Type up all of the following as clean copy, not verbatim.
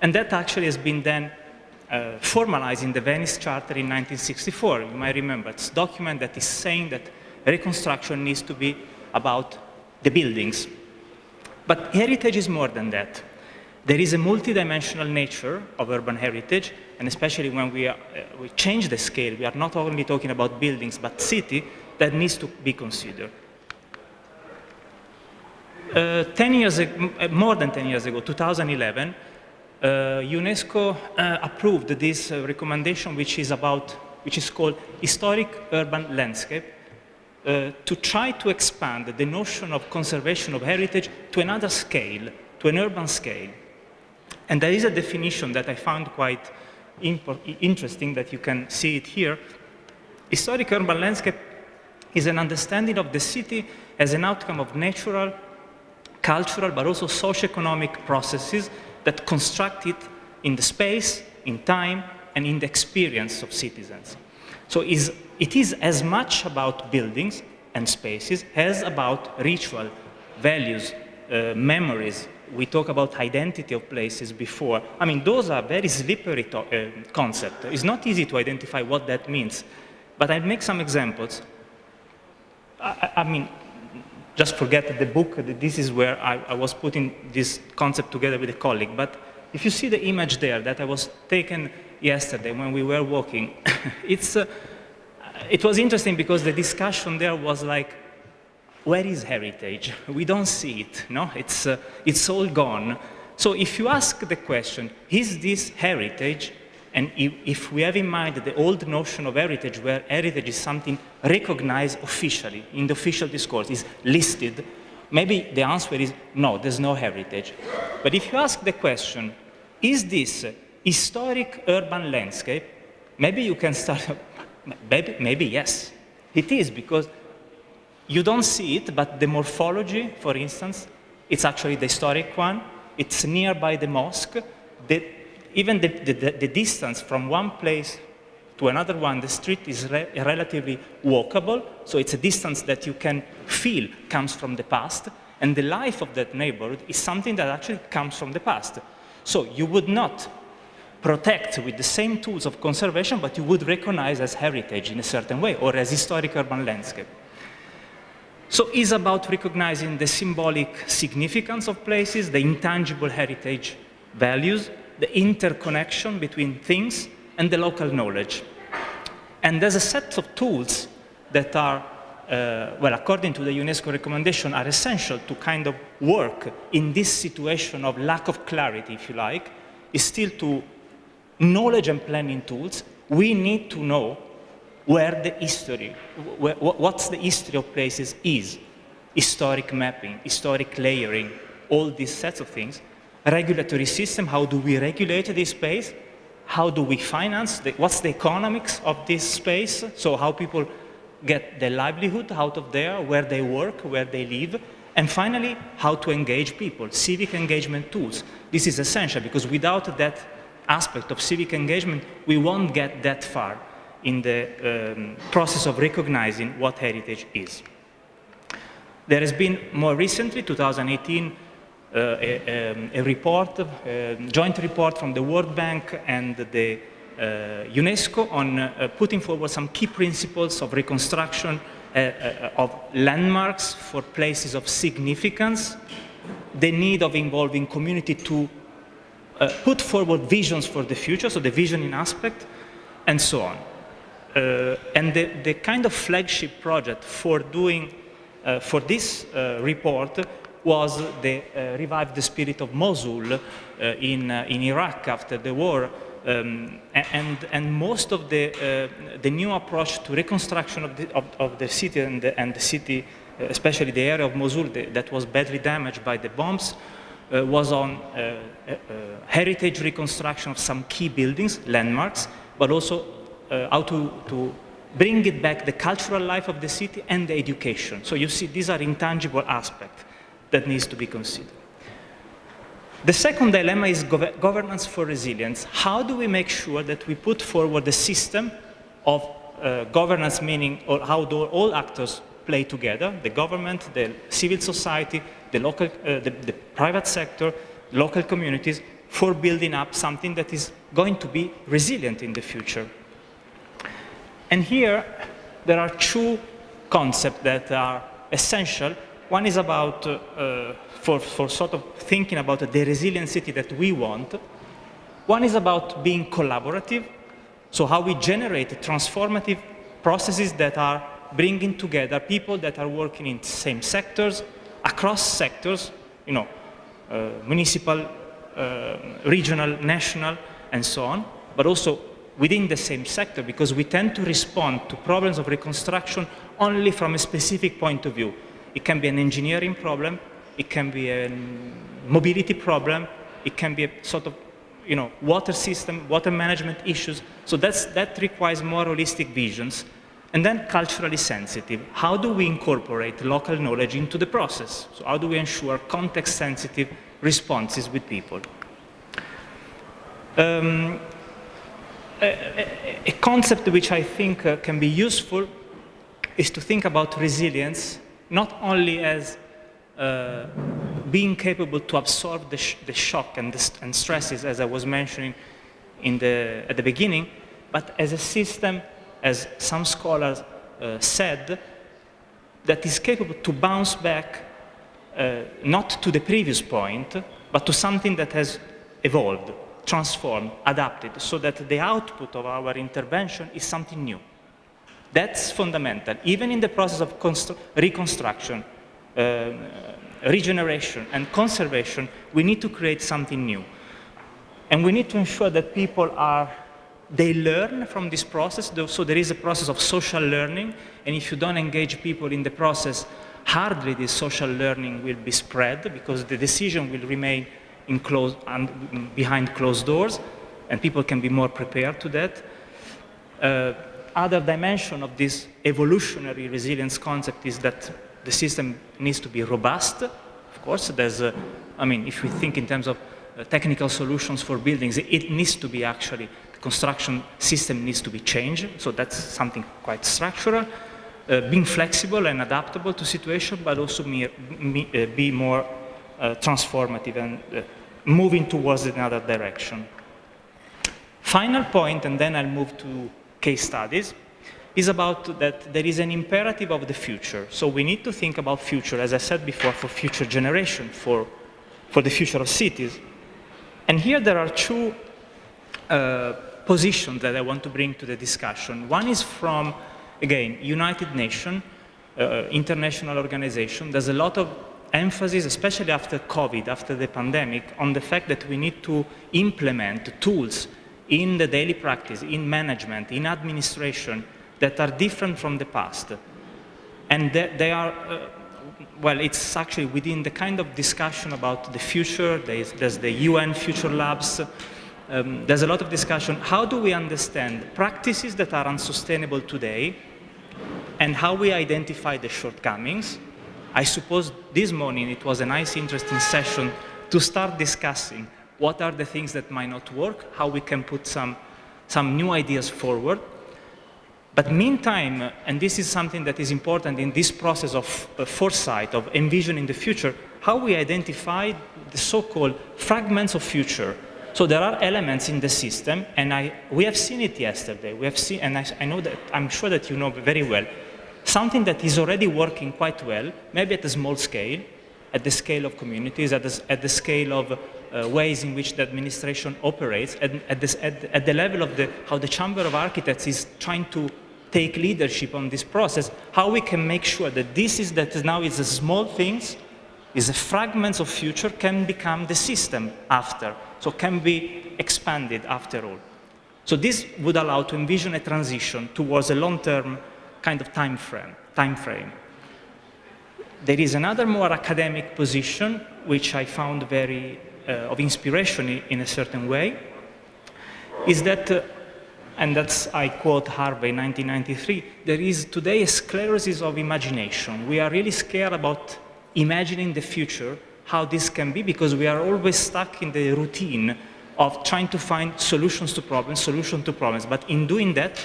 And that actually has been then formalized in the Venice Charter in 1964. You might remember, it's a document that is saying that reconstruction needs to be about the buildings. But heritage is more than that. There is a multidimensional nature of urban heritage, and especially when we change the scale, we are not only talking about buildings, but city, that needs to be considered. 10 years ago, more than 10 years ago, 2011, UNESCO approved this recommendation, which is called Historic Urban Landscape, to try to expand the notion of conservation of heritage to another scale, to an urban scale. And there is a definition that I found quite interesting, that you can see it here. Historic urban landscape is an understanding of the city as an outcome of natural, cultural, but also socio-economic processes that construct it in the space, in time, and in the experience of citizens. So it is as much about buildings and spaces as about ritual, values, memories. We talk about identity of places before. I mean, those are very slippery concepts. It's not easy to identify what that means. But I'll make some examples. I mean, just forget the book. This is where I was putting this concept together with a colleague. But if you see the image there that I was taken yesterday when we were walking, it was interesting because the discussion there was like, where is heritage? We don't see it, no? It's all gone. So if you ask the question, is this heritage? And if we have in mind the old notion of heritage, where heritage is something recognized officially, in the official discourse, is listed, maybe the answer is no, there's no heritage. But if you ask the question, is this historic urban landscape? Maybe you can start, maybe yes, it is, because you don't see it, but the morphology, for instance, it's actually the historic one. It's nearby the mosque. Even the distance from one place to another one, the street is relatively walkable. So it's a distance that you can feel comes from the past. And the life of that neighborhood is something that actually comes from the past. So you would not protect with the same tools of conservation, but you would recognize as heritage in a certain way, or as historic urban landscape. So it's about recognizing the symbolic significance of places, the intangible heritage values, the interconnection between things, and the local knowledge. And there's a set of tools that are, well, according to the UNESCO recommendation, are essential to kind of work in this situation of lack of clarity, if you like, is still to knowledge and planning tools. We need to know where the history, what's the history of places is. Historic mapping, historic layering, all these sets of things. Regulatory system, how do we regulate this space? How do we finance? What's the economics of this space? So how people get their livelihood out of there, where they work, where they live. And finally, how to engage people, civic engagement tools. This is essential, because without that aspect of civic engagement, we won't get that far in the process of recognizing what heritage is. There has been more recently, 2018, a report, a joint report from the World Bank and the UNESCO on putting forward some key principles of reconstruction of landmarks for places of significance, the need of involving community to put forward visions for the future, so the visioning aspect, and so on. And the kind of flagship project for doing, for this report was the Revive the Spirit of Mosul in Iraq after the war. And most of the new approach to reconstruction of the city and the city, especially the area of Mosul that was badly damaged by the bombs, was on heritage reconstruction of some key buildings, landmarks, but also how to bring it back, the cultural life of the city and the education. So you see, these are intangible aspects that needs to be considered. The second dilemma is governance for resilience. How do we make sure that we put forward a system of governance, meaning how do all actors play together, the government, the civil society, the local, the private sector, local communities, for building up something that is going to be resilient in the future. And here, there are two concepts that are essential. One is about, for sort of thinking about the resilient city that we want. One is about being collaborative, so how we generate transformative processes that are bringing together people that are working in the same sectors, across sectors, municipal, regional, national, and so on, but also within the same sector, because we tend to respond to problems of reconstruction only from a specific point of view. It can be an engineering problem, it can be a mobility problem, it can be a sort of water system, water management issues. So that requires more holistic visions. And then culturally sensitive. How do we incorporate local knowledge into the process? So how do we ensure context-sensitive responses with people? A concept which I think can be useful is to think about resilience not only as being capable to absorb the shock and stresses, as I was mentioning at the beginning, but as a system, as some scholars said, that is capable to bounce back not to the previous point, but to something that has evolved, transformed, adapted, so that the output of our intervention is something new. That's fundamental. Even in the process of reconstruction, regeneration, and conservation, we need to create something new. And we need to ensure that people they learn from this process. So there is a process of social learning, and if you don't engage people in the process, hardly this social learning will be spread, because the decision will remain behind closed doors, and people can be more prepared to that. Other dimension of this evolutionary resilience concept is that the system needs to be robust. Of course, if we think in terms of technical solutions for buildings, it needs to be the construction system needs to be changed, so that's something quite structural. Being flexible and adaptable to situation, but also be more transformative and moving towards another direction. Final point, and then I'll move to case studies, is about that there is an imperative of the future. So we need to think about future, as I said before, for future generation, for the future of cities. And here there are two positions that I want to bring to the discussion. One is from, again, United Nations, international organization. There's a lot of emphasis, especially after COVID, after the pandemic, on the fact that we need to implement tools in the daily practice, in management, in administration, that are different from the past. And they are, it's actually within the kind of discussion about the future. There's the UN Future Labs. There's a lot of discussion. How do we understand practices that are unsustainable today, and how we identify the shortcomings? I suppose this morning it was a nice, interesting session to start discussing what are the things that might not work, how we can put some new ideas forward. But meantime, and this is something that is important in this process of foresight, of envisioning the future, how we identify the so-called fragments of future. So there are elements in the system, and we have seen it yesterday. We have seen, and I know that, I'm sure that you know very well, something that is already working quite well, maybe at a small scale, at the scale of communities, at the scale of ways in which the administration operates, at the level of how the Chamber of Architects is trying to take leadership on this process, how we can make sure that now is a small things, is a fragments of future, can become the system after, so can be expanded after all. So this would allow to envision a transition towards a long-term kind of time frame. There is another more academic position, which I found very of inspiration in a certain way, is that, and that's, I quote Harvey, 1993, there is today a sclerosis of imagination. We are really scared about imagining the future, how this can be, because we are always stuck in the routine of trying to find solutions to problems. But in doing that,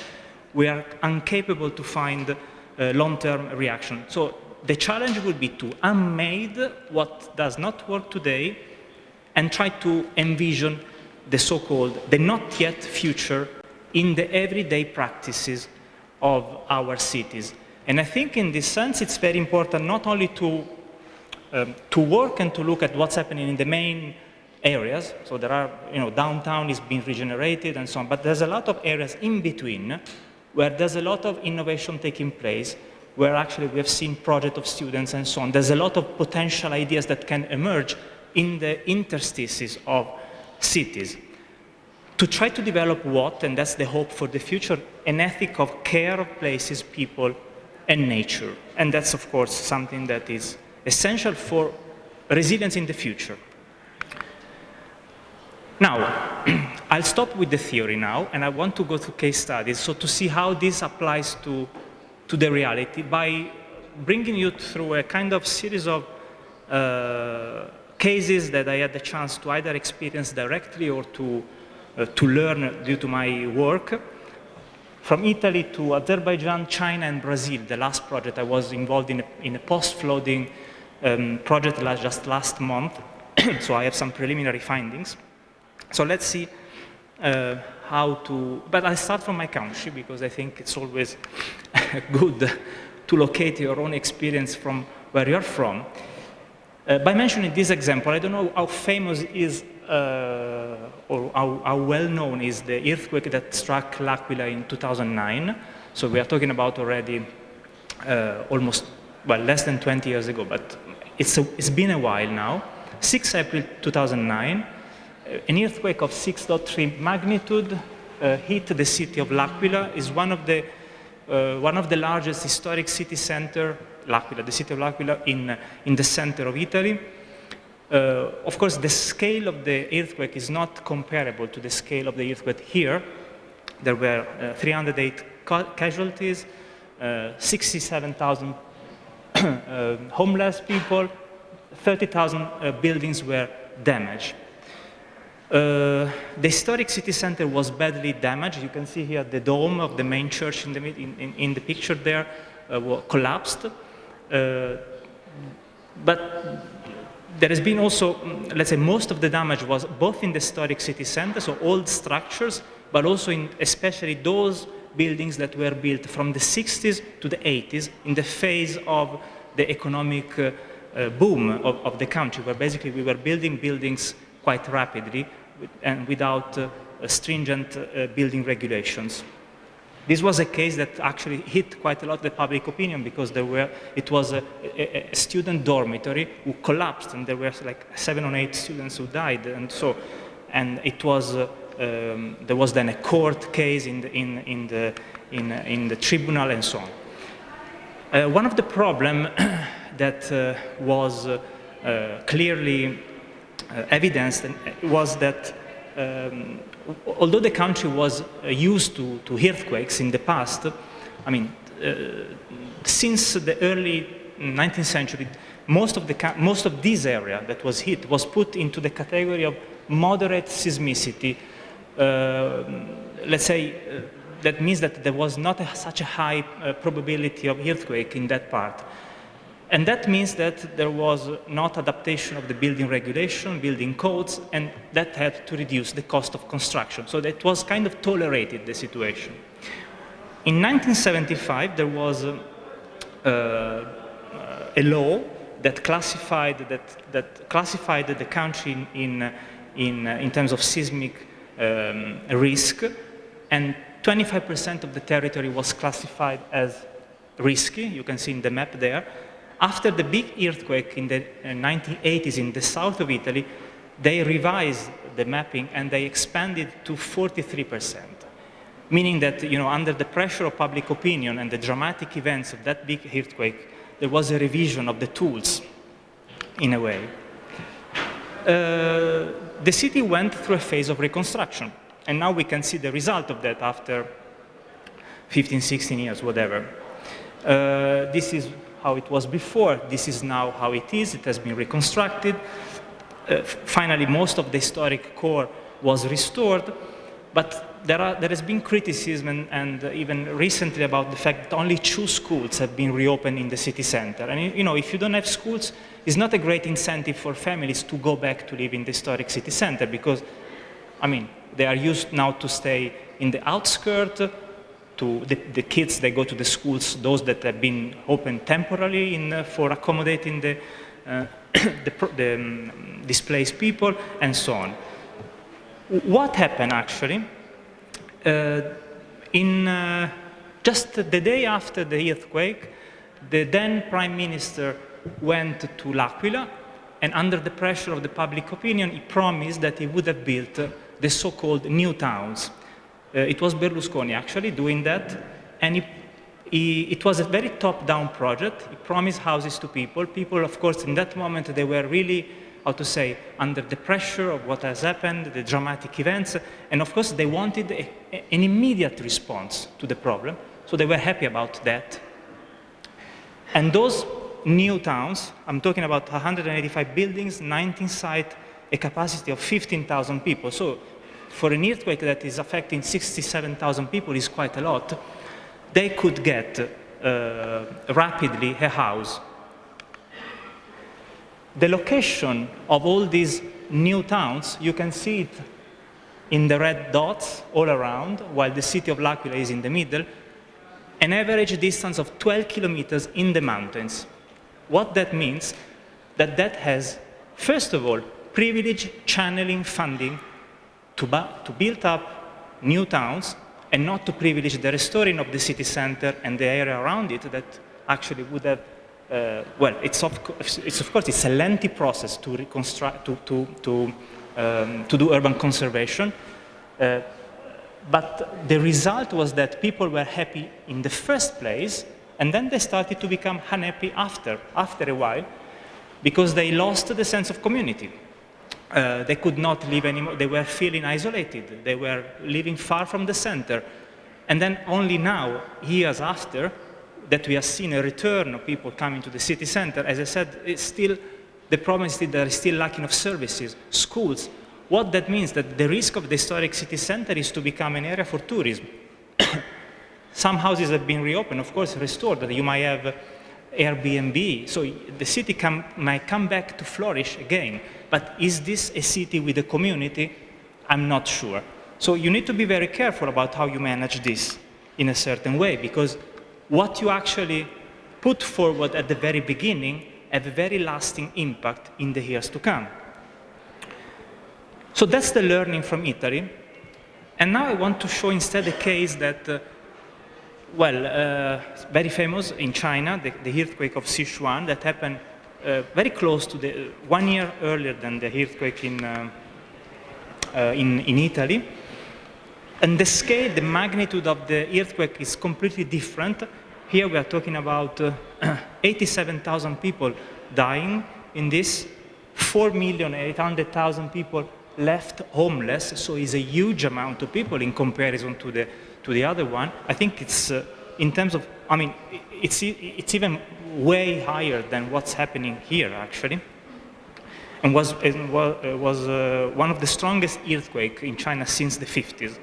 we are incapable to find long-term reaction. So the challenge would be to unmade what does not work today and try to envision the so-called, the not yet future in the everyday practices of our cities. And I think in this sense it's very important not only to work and to look at what's happening in the main areas, so there are, downtown is being regenerated and so on, but there's a lot of areas in between where there's a lot of innovation taking place, where actually we have seen projects of students and so on. There's a lot of potential ideas that can emerge in the interstices of cities. To try to develop what, and that's the hope for the future, an ethic of care of places, people, and nature. And that's, of course, something that is essential for resilience in the future. Now, I'll stop with the theory now, and I want to go to case studies, so to see how this applies to the reality by bringing you through a kind of series of cases that I had the chance to either experience directly or to learn due to my work. From Italy to Azerbaijan, China, and Brazil, the last project I was involved in a post-flooding project just last month, so I have some preliminary findings. So let's see how to, but I start from my country because I think it's always good to locate your own experience from where you're from. By mentioning this example, I don't know how famous is or how well known is the earthquake that struck L'Aquila in 2009. So we are talking about already almost, well, less than 20 years ago, but it's been a while now. 6 April 2009. An earthquake of 6.3 magnitude hit the city of L'Aquila. Is one of the largest historic city center, L'Aquila, the city of L'Aquila in the center of Italy. Of course, the scale of the earthquake is not comparable to the scale of the earthquake here. There were 308 casualties, 67,000 homeless people, 30,000 buildings were damaged. The historic city center was badly damaged. You can see here the dome of the main church in the picture there collapsed. But there has been also, let's say, most of the damage was both in the historic city center, so old structures, but also in especially those buildings that were built from the 60s to the 80s in the phase of the economic boom of the country, where basically we were building buildings quite rapidly and without stringent building regulations. This was a case that actually hit quite a lot the public opinion because it was a student dormitory who collapsed, and there were like 7 or 8 students who died, and it was there was then a court case in the tribunal and so on. One of the problems that was clearly evidenced was that although the country was used to earthquakes in the past, I mean, since the early 19th century, most of this area that was hit was put into the category of moderate seismicity. Let's say that means that there was not such a high probability of earthquake in that part. And that means that there was not adaptation of the building regulation, building codes, and that had to reduce the cost of construction. So that was kind of tolerated, the situation. In 1975, there was a law that classified the country in terms of seismic risk, and 25% of the territory was classified as risky. You can see in the map there. After the big earthquake in the 1980s in the south of Italy, they revised the mapping and they expanded to 43%, meaning that, under the pressure of public opinion and the dramatic events of that big earthquake, there was a revision of the tools, in a way. The city went through a phase of reconstruction, and now we can see the result of that after 15, 16 years, whatever. This is how it was before. This is now how it is. It has been reconstructed. Finally, most of the historic core was restored. But there has been criticism and even recently about the fact that only 2 schools have been reopened in the city center. And you know, if you don't have schools, it's not a great incentive for families to go back to live in the historic city center because, I mean, they are used now to stay in the outskirts, to the kids, they go to the schools, those that have been opened temporarily for accommodating the displaced people, and so on. What happened actually? Just the day after the earthquake, the then Prime Minister went to L'Aquila, and under the pressure of the public opinion, he promised that he would have built the so-called new towns. It was Berlusconi actually doing that, and it was a very top-down project. He promised houses to people. People, of course, in that moment, they were really, how to say, under the pressure of what has happened, the dramatic events, and of course, they wanted an immediate response to the problem, so they were happy about that. And those new towns, I'm talking about 185 buildings, 19 sites, a capacity of 15,000 people. So for an earthquake that is affecting 67,000 people is quite a lot. They could get rapidly a house. The location of all these new towns, you can see it in the red dots all around, while the city of L'Aquila is in the middle, an average distance of 12 kilometers in the mountains. What that means, that has, first of all, privileged channeling funding to build up new towns and not to privilege the restoring of the city center and the area around it that actually would have, well, it's of course, it's a lengthy process to reconstruct, to do urban conservation. But the result was that people were happy in the first place, and then they started to become unhappy after a while, because they lost the sense of community. They could not live anymore. They were feeling isolated. They were living far from the center. And then only now, years after, that we have seen a return of people coming to the city center. As I said, it's still, the problem is that there is still lacking of services, schools. What that means, that the risk of the historic city center is to become an area for tourism. Some houses have been reopened, of course, restored. You might have Airbnb, so the city might come back to flourish again. But is this a city with a community? I'm not sure. So you need to be very careful about how you manage this in a certain way, because what you actually put forward at the very beginning have a very lasting impact in the years to come. So that's the learning from Italy. And now I want to show instead a case that very famous in China, the earthquake of Sichuan that happened very close to 1 year earlier than the earthquake in Italy. And the scale, the magnitude of the earthquake is completely different. Here we are talking about 87,000 people dying in this, 4,800,000 people left homeless, so it's a huge amount of people in comparison to the other one. I think it's, in terms of, I mean, it's even way higher than what's happening here, actually. And was one of the strongest earthquakes in China since the 50s.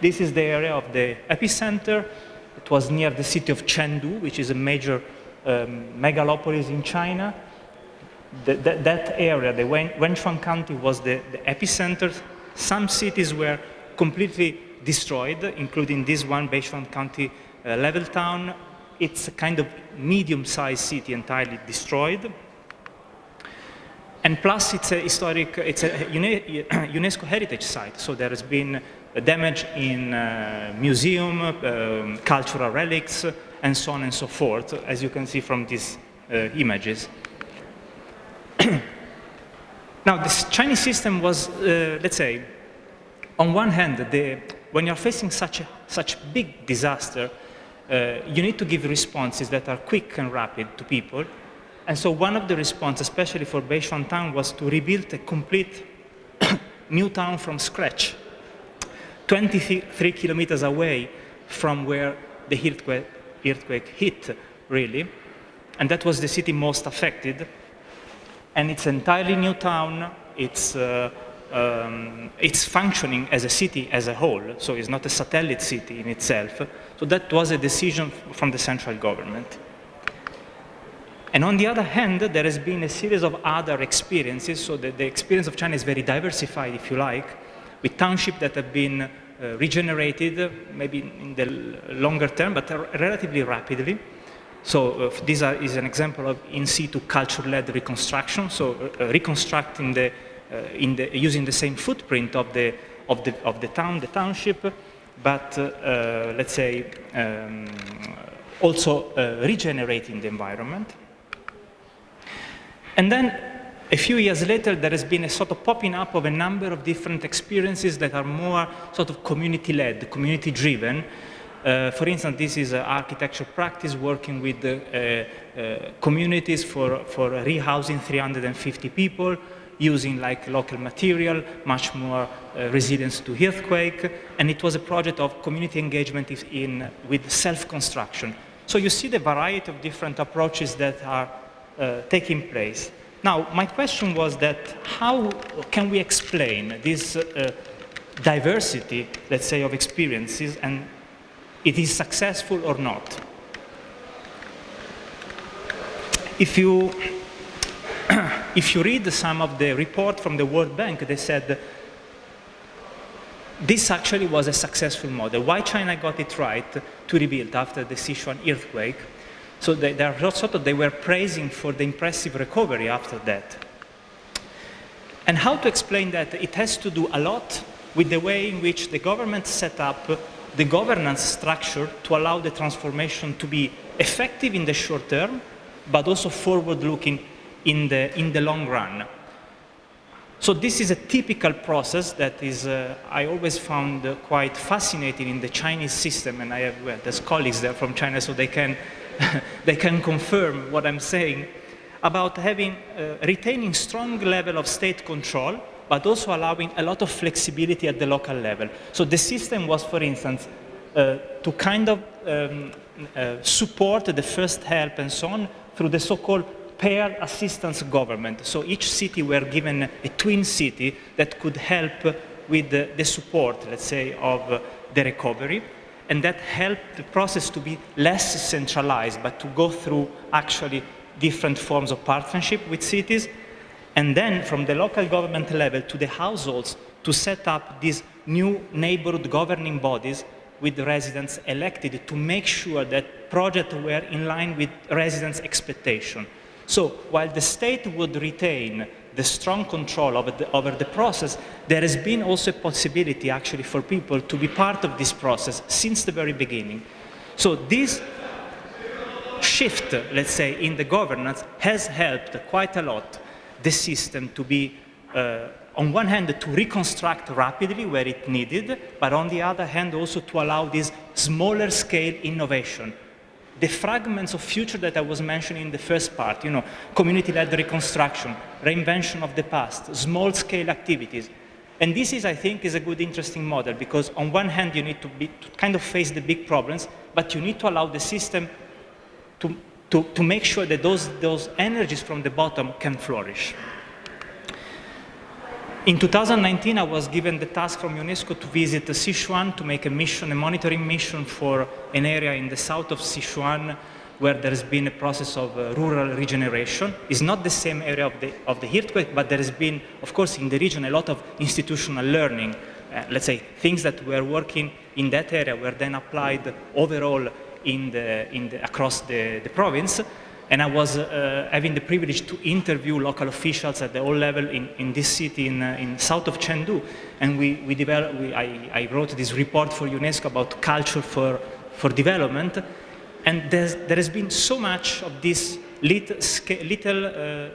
This is the area of the epicenter. It was near the city of Chengdu, which is a major megalopolis in China. That area, the Wenchuan County, was the epicenter. Some cities were completely destroyed, including this one, Beichuan County level town. It's a kind of medium-sized city, entirely destroyed. And plus, it's a historic, it's a UNESCO heritage site, so there has been damage in museum, cultural relics, and so on and so forth, as you can see from these images. Now, this Chinese system was, let's say, on one hand, when you're facing such big disaster, you need to give responses that are quick and rapid to people. And so one of the responses, especially for Beichuan town, was to rebuild a complete new town from scratch, 23 kilometers away from where the earthquake hit, really. And that was the city most affected. And it's an entirely new town. It's it's functioning as a city as a whole, so it's not a satellite city in itself. So that was a decision from the central government. And on the other hand, there has been a series of other experiences. So the experience of China is very diversified, if you like, with townships that have been regenerated, maybe in the longer term, but relatively rapidly. So this is an example of in situ culture-led reconstruction. So reconstructing using the same footprint of the township, but let's say also regenerating the environment. And then a few years later, there has been a sort of popping up of a number of different experiences that are more sort of community-led, community-driven. For instance, this is architecture practice working with communities for rehousing 350 people, using like local material, much more resilience to earthquake, and it was a project of community engagement with self-construction. So you see the variety of different approaches that are taking place. Now, my question was that how can we explain this diversity, let's say, of experiences, and it is successful or not? If you read some of the report from the World Bank, they said this actually was a successful model. Why China got it right to rebuild after the Sichuan earthquake? So they were praising for the impressive recovery after that. And how to explain that? It has to do a lot with the way in which the government set up the governance structure to allow the transformation to be effective in the short term, but also forward-looking in the long run. So this is a typical process that is, I always found quite fascinating in the Chinese system, and I have there's colleagues there from China, so they can confirm what I'm saying, about retaining strong level of state control, but also allowing a lot of flexibility at the local level. So the system was, for instance, to kind of support the first help and so on through the so-called paired assistance government. So each city were given a twin city that could help with the support, let's say, of the recovery. And that helped the process to be less centralized, but to go through actually different forms of partnership with cities. And then from the local government level to the households to set up these new neighborhood governing bodies with the residents elected to make sure that projects were in line with residents' expectation. So while the state would retain the strong control over the process, there has been also a possibility actually for people to be part of this process since the very beginning. So this shift, let's say, in the governance has helped quite a lot the system to be, on one hand, to reconstruct rapidly where it needed, but on the other hand also to allow this smaller scale innovation. The fragments of future that I was mentioning in the first part, community-led reconstruction, reinvention of the past, small-scale activities. And this is, I think, is a good, interesting model, because on one hand you need to kind of face the big problems, but you need to allow the system to make sure that those energies from the bottom can flourish. In 2019, I was given the task from UNESCO to visit Sichuan to make a monitoring mission for an area in the south of Sichuan where there has been a process of rural regeneration. It's not the same area of the earthquake, but there has been, of course, in the region, a lot of institutional learning. Let's say things that were working in that area were then applied overall across the province. And I was having the privilege to interview local officials at the whole level in this city in south of Chengdu. And I wrote this report for UNESCO about culture for development. And there has been so much of these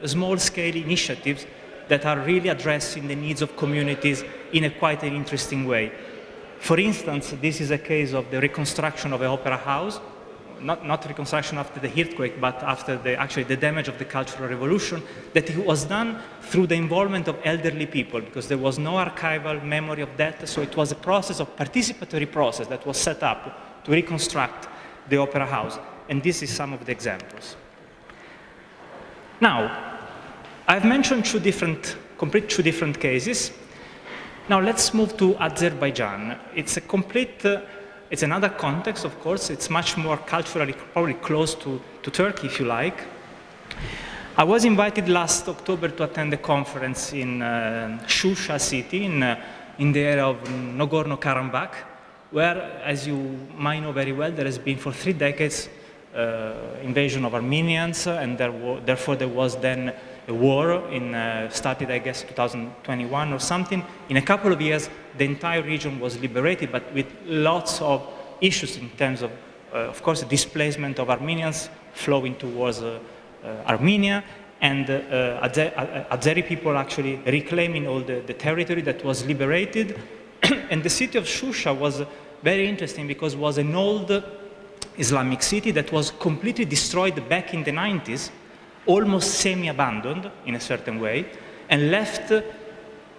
small-scale initiatives that are really addressing the needs of communities in a quite an interesting way. For instance, this is a case of the reconstruction of an opera house. Not reconstruction after the earthquake, but after the damage of the Cultural Revolution, that it was done through the involvement of elderly people, because there was no archival memory of that, so it was a process of participatory process that was set up to reconstruct the opera house. And this is some of the examples. Now, I've mentioned two different cases, Now let's move to Azerbaijan. It's a complete, it's another context, of course. It's much more culturally probably close to Turkey, if you like. I was invited last October to attend a conference in Shusha city in the area of Nagorno-Karabakh, where, as you might know very well, there has been for 3 decades invasion of Armenians, and therefore there was then a war started, I guess, 2021 or something. In a couple of years, the entire region was liberated, but with lots of issues in terms of course, the displacement of Armenians flowing towards Armenia, and Azeri people actually reclaiming all the territory that was liberated. And the city of Shusha was very interesting because it was an old Islamic city that was completely destroyed back in the 90s, almost semi-abandoned in a certain way, and left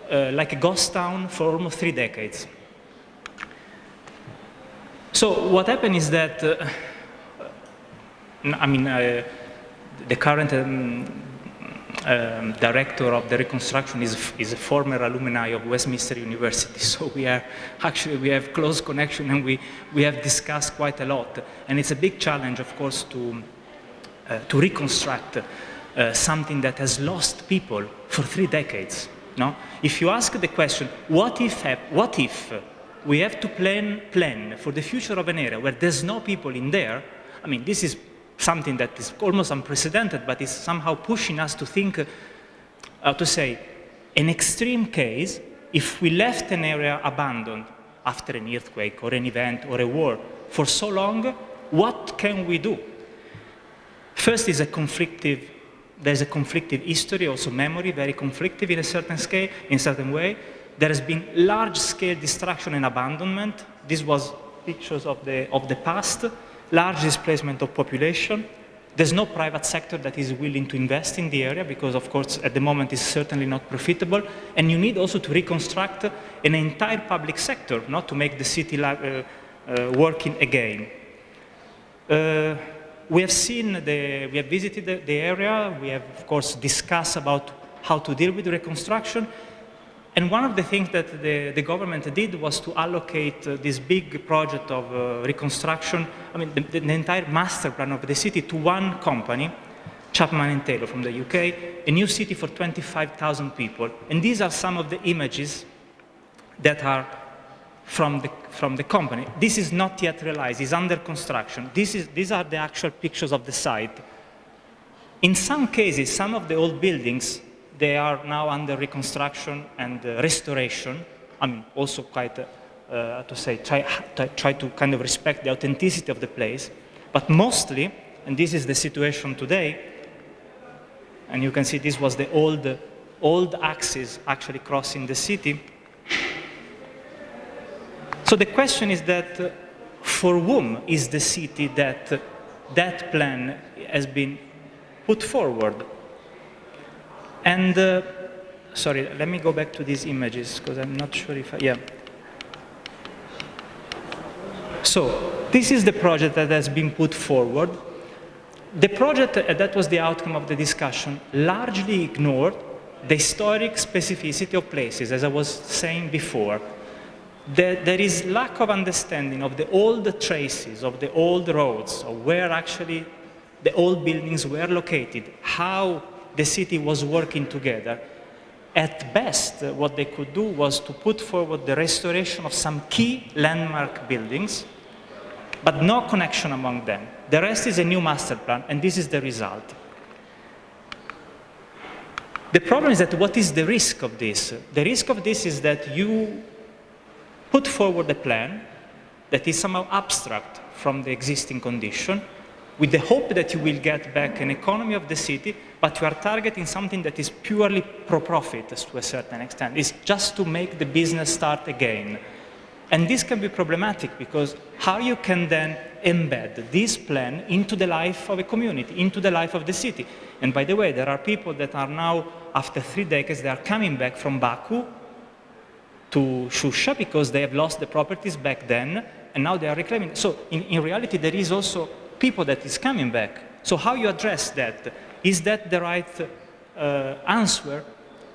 like a ghost town for almost 3 decades. So what happened is that, the current director of the reconstruction is a former alumni of Westminster University, so we have close connection, and we have discussed quite a lot. And it's a big challenge, of course, to reconstruct something that has lost people for 3 decades. No? If you ask the question, what if we have to plan for the future of an area where there's no people in there, I mean, this is something that is almost unprecedented, but is somehow pushing us to think, to say, an extreme case, if we left an area abandoned after an earthquake or an event or a war for so long, what can we do? First, there's a conflictive history, also memory, very conflictive in a certain scale, in a certain way. There has been large-scale destruction and abandonment. This was pictures of the past. Large displacement of population. There's no private sector that is willing to invest in the area because, of course, at the moment it's certainly not profitable. And you need also to reconstruct an entire public sector, not to make the city working again. We have visited the area. We have, of course, discussed about how to deal with the reconstruction. And one of the things that the government did was to allocate this big project of reconstruction, I mean, the entire master plan of the city to one company, Chapman & Taylor from the UK, a new city for 25,000 people. And these are some of the images that are from the company. This is not yet realized, it's under construction. These are the actual pictures of the site. In some cases, some of the old buildings, they are now under reconstruction and restoration. I mean, also quite, try to kind of respect the authenticity of the place. But mostly, and this is the situation today, and you can see this was the old axis actually crossing the city. So the question is that, for whom is the city that plan has been put forward? And, sorry, let me go back to these images, because I'm not sure if yeah. So, this is the project that has been put forward. The project, that was the outcome of the discussion, largely ignored the historic specificity of places, as I was saying before. There is lack of understanding of the old traces, of the old roads, of where actually the old buildings were located, how the city was working together. At best, what they could do was to put forward the restoration of some key landmark buildings, but no connection among them. The rest is a new master plan, and this is the result. The problem is that what is the risk of this? The risk of this is that you put forward a plan that is somehow abstract from the existing condition, with the hope that you will get back an economy of the city, but you are targeting something that is purely pro-profit to a certain extent. It's just to make the business start again. And this can be problematic because how you can then embed this plan into the life of a community, into the life of the city. And by the way, there are people that are now, after 3 decades, they are coming back from Baku to Shusha because they have lost the properties back then, and now they are reclaiming. So in reality, there is also people that is coming back. So how you address that? Is that the right answer?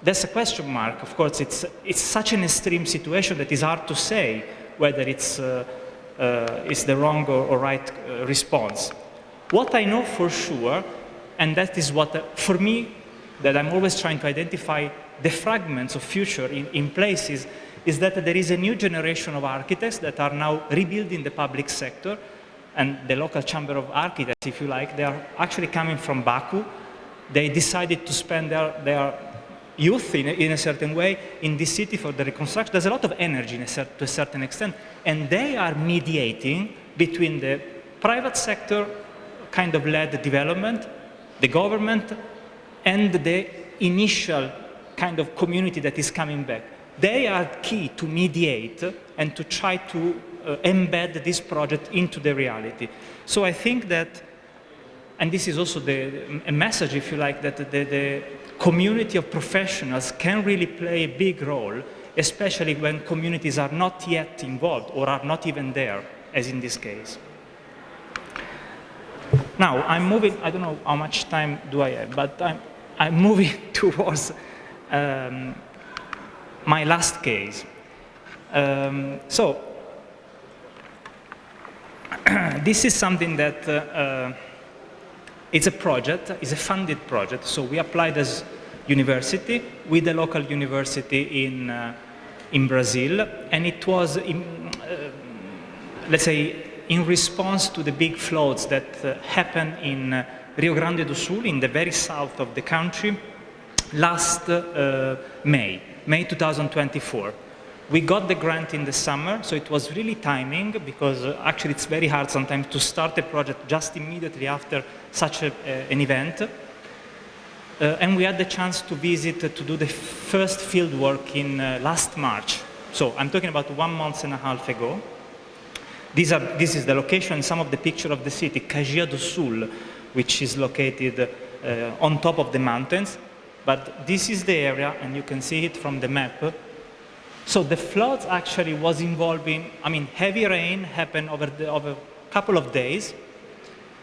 there's a question mark. Of course, it's such an extreme situation that it's hard to say whether it's the wrong or right response. What I know for sure, and that is what, for me, that I'm always trying to identify the fragments of future in places, is that there is a new generation of architects that are now rebuilding the public sector, and the local chamber of architects, if you like, they are actually coming from Baku. They decided to spend their youth in a certain way in this city for the reconstruction. There's a lot of energy to a certain extent, and they are mediating between the private sector kind of led development, the government, and the initial kind of community that is coming back. They are key to mediate and to try to embed this project into the reality. So I think that, and this is also a message, if you like, that the community of professionals can really play a big role, especially when communities are not yet involved or are not even there, as in this case. Now, I'm moving, I don't know how much time do I have, but I'm moving towards my last case. So, this is something that it's a project, it's a funded project. So we applied as university with a local university in Brazil, and it was, let's say, in response to the big floods that happened in Rio Grande do Sul, in the very south of the country, last May 2024. We got the grant in the summer, so it was really timing, because actually it's very hard sometimes to start a project just immediately after such an event. And we had the chance to visit, to do the first field work in last March. So I'm talking about 1.5 months ago. This is the location, some of the picture of the city, Caxias do Sul, which is located on top of the mountains. But this is the area, and you can see it from the map. So the floods actually was involving, I mean, heavy rain happened over a couple of days.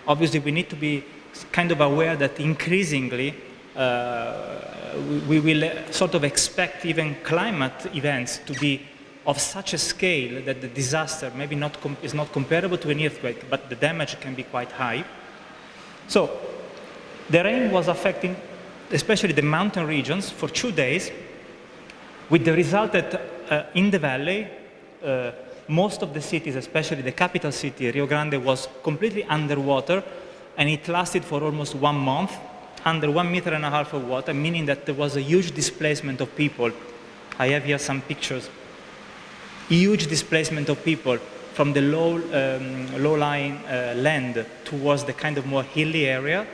Obviously, we need to be kind of aware that increasingly we will sort of expect even climate events to be of such a scale that the disaster maybe is not comparable to an earthquake, but the damage can be quite high. So the rain was affecting especially the mountain regions for 2 days, with the result that in the valley, most of the cities, especially the capital city, Rio Grande, was completely underwater, and it lasted for almost 1 month, under 1.5 meters of water, meaning that there was a huge displacement of people. I have here some pictures. Huge displacement of people from the low-lying land towards the kind of more hilly area.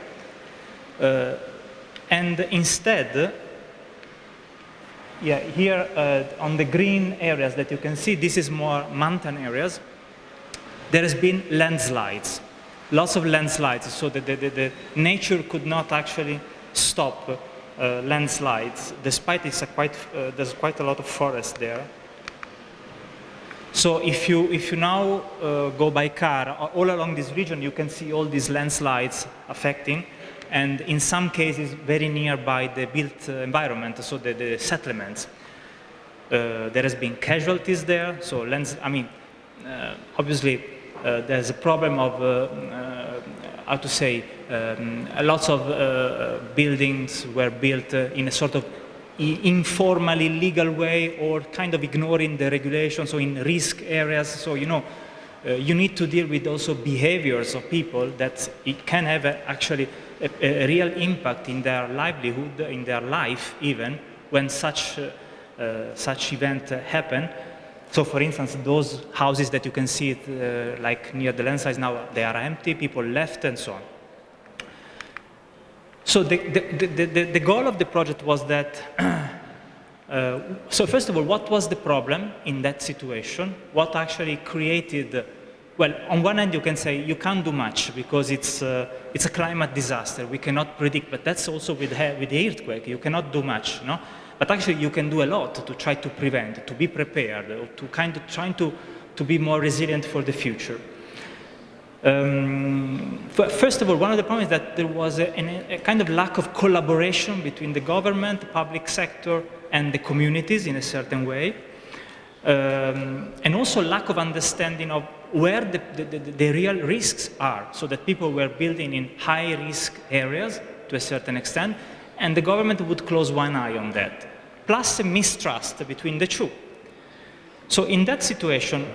And instead, yeah, here on the green areas that you can see, this is more mountain areas. There has been landslides, lots of landslides, so that the nature could not actually stop landslides, despite there's quite a lot of forest there. So if you now go by car all along this region, you can see all these landslides affecting, and in some cases very nearby the built environment, so the settlements. There has been casualties there, so obviously there's a problem of, how to say, lots of buildings were built in a sort of informally legal way, or kind of ignoring the regulations, or in risk areas. So, you need to deal with also behaviors of people that it can have actually a real impact in their livelihood, in their life even, when such event happen. So for instance, those houses that you can see like near the landslides now, they are empty, people left, and so on. So the goal of the project was that, so first of all, what was the problem in that situation? What actually created, well, on one hand you can say you can't do much because it's a climate disaster, we cannot predict, but that's also with the earthquake, you cannot do much, no? But actually you can do a lot to try to prevent, to be prepared, or to kind of trying to be more resilient for the future. First of all, one of the problems is that there was a kind of lack of collaboration between the government, the public sector, and the communities in a certain way. And also lack of understanding of where the real risks are, so that people were building in high-risk areas to a certain extent, and the government would close one eye on that, plus a mistrust between the two. So in that situation,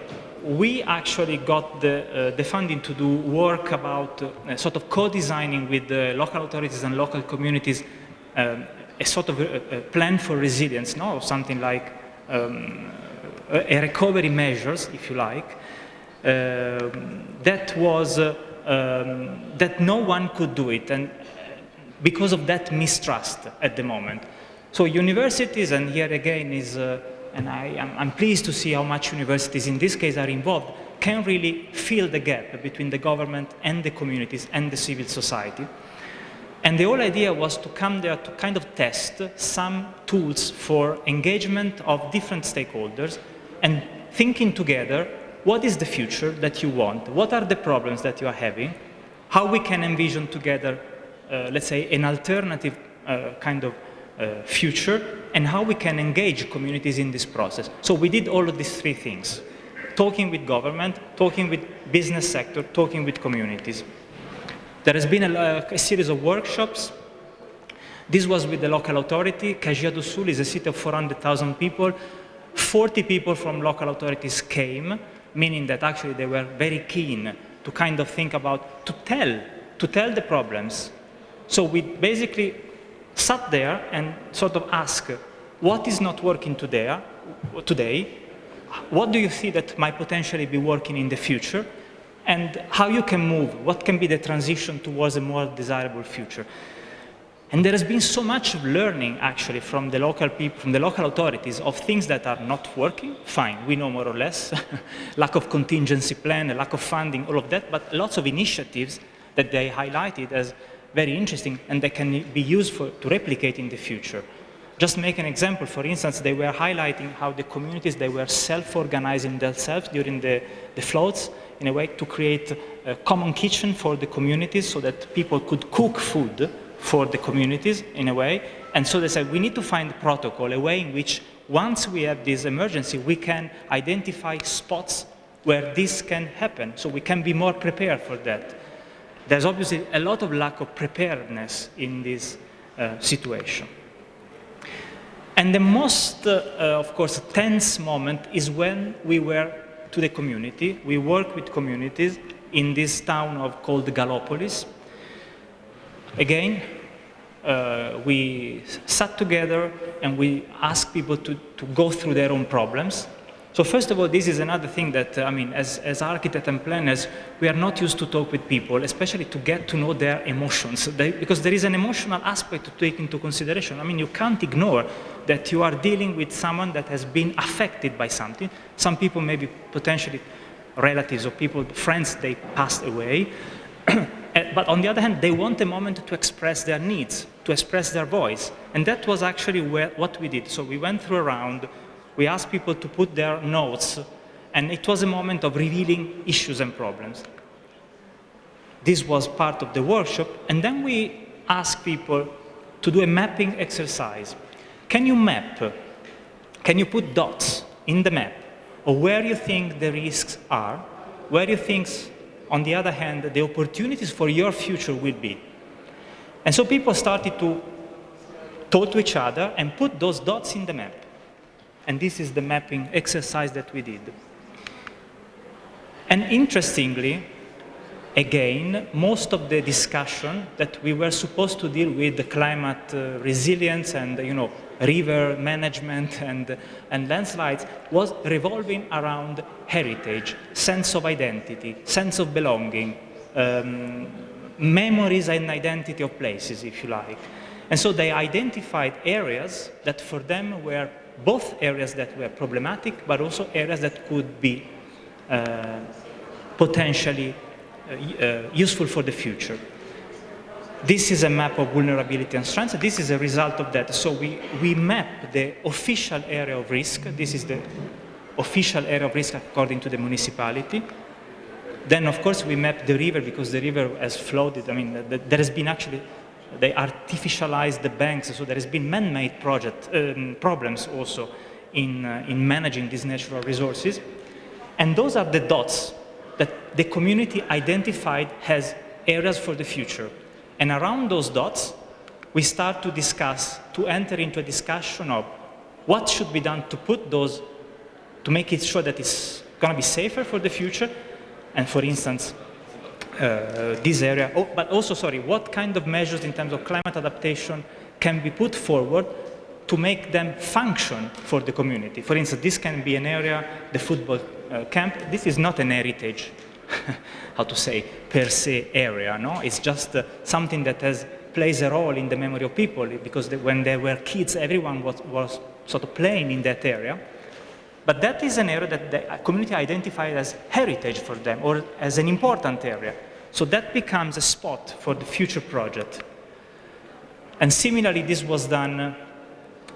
we actually got the funding to do work about sort of co-designing with the local authorities and local communities a sort of a plan for resilience, no? Something like a recovery measures, if you like, that was that no one could do it, and because of that mistrust at the moment. So universities, and here again is, and I'm pleased to see how much universities in this case are involved, can really fill the gap between the government and the communities and the civil society. And the whole idea was to come there to kind of test some tools for engagement of different stakeholders and thinking together, what is the future that you want? What are the problems that you are having? How we can envision together, let's say, an alternative kind of future, and how we can engage communities in this process. So we did all of these three things: talking with government, talking with business sector, talking with communities. There has been a series of workshops. This was with the local authority. Caxias do Sul is a city of 400,000 people. 40 people from local authorities came, meaning that actually they were very keen to kind of think about, to tell the problems. So we basically sat there and sort of asked, what is not working today? What do you see that might potentially be working in the future? And how you can move, what can be the transition towards a more desirable future? And there has been so much learning, actually, from the local people, from the local authorities, of things that are not working. Fine, we know more or less. Lack of contingency plan, lack of funding, all of that, but lots of initiatives that they highlighted as very interesting and that can be used to replicate in the future. Just make an example, for instance, they were highlighting how the communities, they were self-organizing themselves during the floods in a way to create a common kitchen for the communities so that people could cook food for the communities in a way. And so they said, we need to find a protocol, a way in which once we have this emergency, we can identify spots where this can happen, so we can be more prepared for that. There's obviously a lot of lack of preparedness in this situation. And the most, of course, tense moment is when we were to the community. We work with communities in this town called Gallopolis. Again, we sat together and we asked people to go through their own problems. So first of all, this is another thing that, I mean, as architects and planners, we are not used to talk with people, especially to get to know their emotions, because there is an emotional aspect to take into consideration. I mean, you can't ignore that you are dealing with someone that has been affected by something. Some people maybe potentially relatives or people, friends, they passed away. But on the other hand, they want a moment to express their needs, to express their voice. And that was actually what we did. So we went through a round. We asked people to put their notes, and it was a moment of revealing issues and problems. This was part of the workshop, and then we asked people to do a mapping exercise. Can you map? Can you put dots in the map of where you think the risks are, where you think, on the other hand, the opportunities for your future will be? And so people started to talk to each other and put those dots in the map. And this is the mapping exercise that we did. And interestingly, again, most of the discussion that we were supposed to deal with the climate resilience and, river management and landslides was revolving around heritage, sense of identity, sense of belonging, memories and identity of places, if you like. And so they identified areas that for them were both areas that were problematic, but also areas that could be potentially useful for the future. This is a map of vulnerability and strengths. This is a result of that. So we map the official area of risk. This is the official area of risk according to the municipality. Then, of course, we mapped the river because the river has flooded. I mean, there has been actually, they artificialized the banks, so there has been man-made problems also in managing these natural resources. And those are the dots that the community identified as areas for the future. And around those dots, we start to discuss, to enter into a discussion of what should be done to put those, to make it sure that it's going to be safer for the future. And for instance, this area, but also, what kind of measures in terms of climate adaptation can be put forward to make them function for the community. For instance, this can be an area, the football camp. This is not an heritage, how to say, per se area, no? It's just something that plays a role in the memory of people, because when they were kids, everyone was sort of playing in that area. But that is an area that the community identified as heritage for them, or as an important area. So that becomes a spot for the future project. And similarly, this was done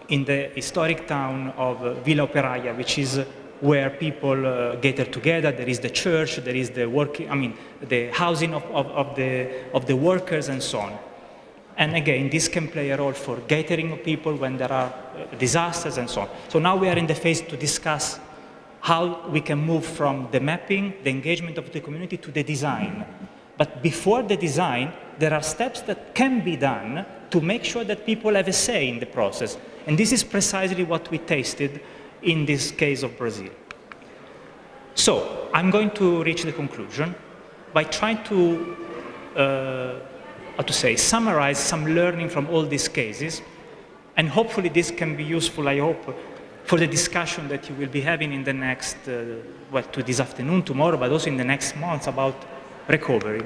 in the historic town of Villa Operaia, which is where people gather together. There is the church, there is the the housing of the workers, and so on. And again, this can play a role for gathering of people when there are disasters and so on. So now we are in the phase to discuss how we can move from the mapping, the engagement of the community, to the design. But before the design, there are steps that can be done to make sure that people have a say in the process. And this is precisely what we tasted in this case of Brazil. So I'm going to reach the conclusion by trying to summarize some learning from all these cases, and hopefully this can be useful, I hope, for the discussion that you will be having in the next, to this afternoon, tomorrow, but also in the next months about recovery.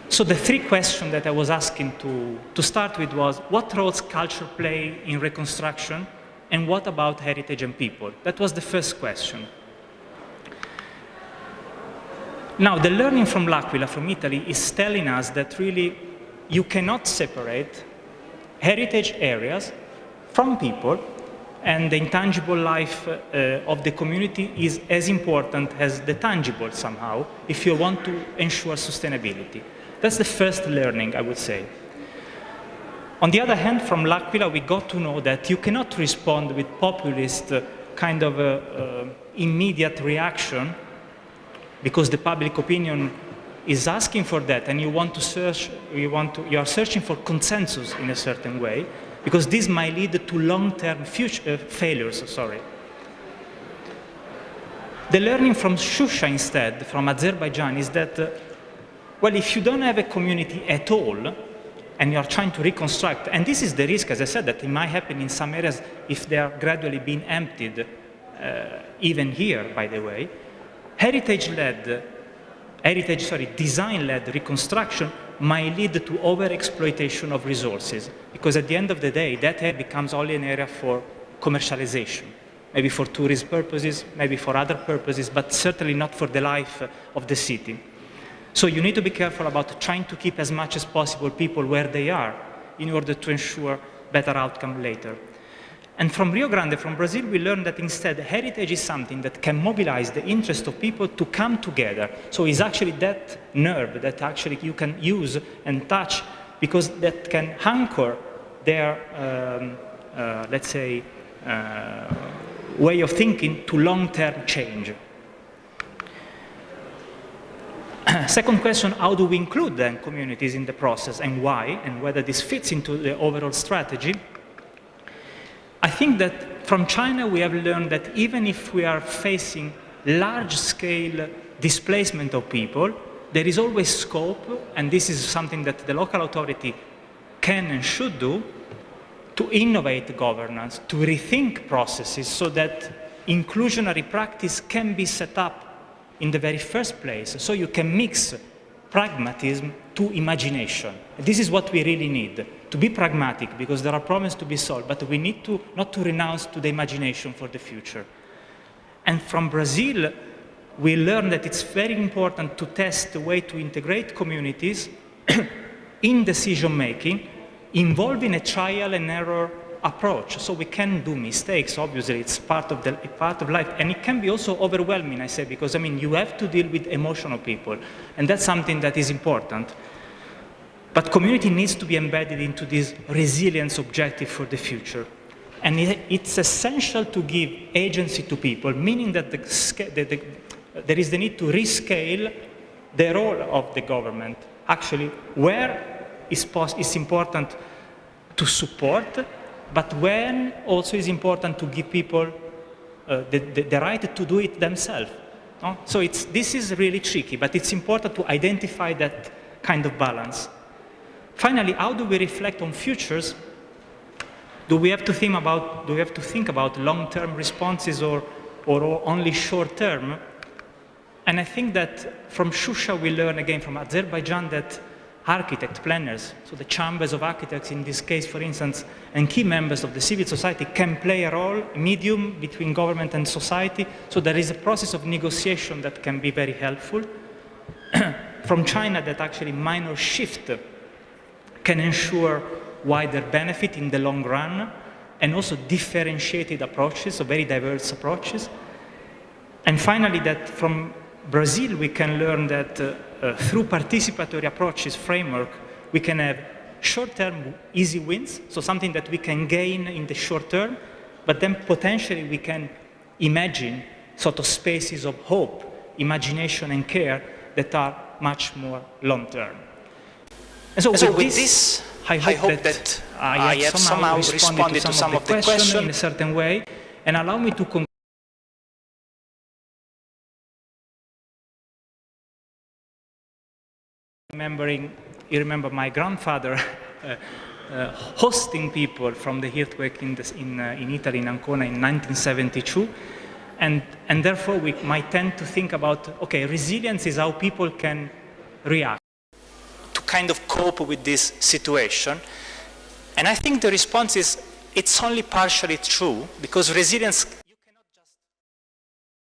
So the three questions that I was asking to start with was, what roles culture play in reconstruction, and what about heritage and people? That was the first question. Now, the learning from L'Aquila, from Italy, is telling us that really you cannot separate heritage areas from people, and the intangible life of the community is as important as the tangible somehow, if you want to ensure sustainability. That's the first learning, I would say. On the other hand, from L'Aquila, we got to know that you cannot respond with populist kind of immediate reaction, because the public opinion is asking for that, and you are searching for consensus in a certain way, because this might lead to long-term failures. The learning from Shusha instead, from Azerbaijan, is that, well, if you don't have a community at all, and you are trying to reconstruct, and this is the risk, as I said, that it might happen in some areas if they are gradually being emptied, even here, by the way, design-led reconstruction might lead to over-exploitation of resources, because at the end of the day, that area becomes only an area for commercialization, maybe for tourist purposes, maybe for other purposes, but certainly not for the life of the city. So you need to be careful about trying to keep as much as possible people where they are in order to ensure better outcome later. And from Rio Grande, from Brazil, we learned that instead heritage is something that can mobilize the interest of people to come together. So it's actually that nerve that actually you can use and touch, because that can anchor their, let's say, way of thinking to long-term change. Second question, how do we include then communities in the process, and why, and whether this fits into the overall strategy? I think that from China we have learned that even if we are facing large-scale displacement of people, there is always scope, and this is something that the local authority can and should do, to innovate governance, to rethink processes so that inclusionary practice can be set up in the very first place, so you can mix pragmatism to imagination. This is what we really need, to be pragmatic, because there are problems to be solved, but we need to not to renounce to the imagination for the future. And from Brazil, we learned that it's very important to test the way to integrate communities in decision-making, involving a trial and error approach. So we can do mistakes, obviously, it's part of life. And it can be also overwhelming, I say, because I mean, you have to deal with emotional people. And that's something that is important. But community needs to be embedded into this resilience objective for the future. And it's essential to give agency to people, meaning that there is the need to rescale the role of the government. Actually, where it's important to support, but when also is important to give people the right to do it themselves. No? So this is really tricky, but it's important to identify that kind of balance. Finally, how do we reflect on futures? Do we have to think about long-term responses or only short-term? And I think that from Shusha we learn again from Azerbaijan that architect planners, so the chambers of architects in this case, for instance, and key members of the civil society can play a role, medium between government and society. So there is a process of negotiation that can be very helpful. From China, that actually minor shift can ensure wider benefit in the long run, and also differentiated approaches, so very diverse approaches. And finally, that from Brazil, we can learn that through participatory approaches framework, we can have short-term easy wins, so something that we can gain in the short term, but then potentially we can imagine sort of spaces of hope, imagination and care that are much more long-term. And so with this, I hope that I have somehow responded to some of the questions in a certain way, and allow me to conclude. You remember my grandfather hosting people from the earthquake in Italy, in Ancona, in 1972, and therefore we might tend to think about, okay, resilience is how people can react to kind of cope with this situation. And I think the response is, it's only partially true, because resilience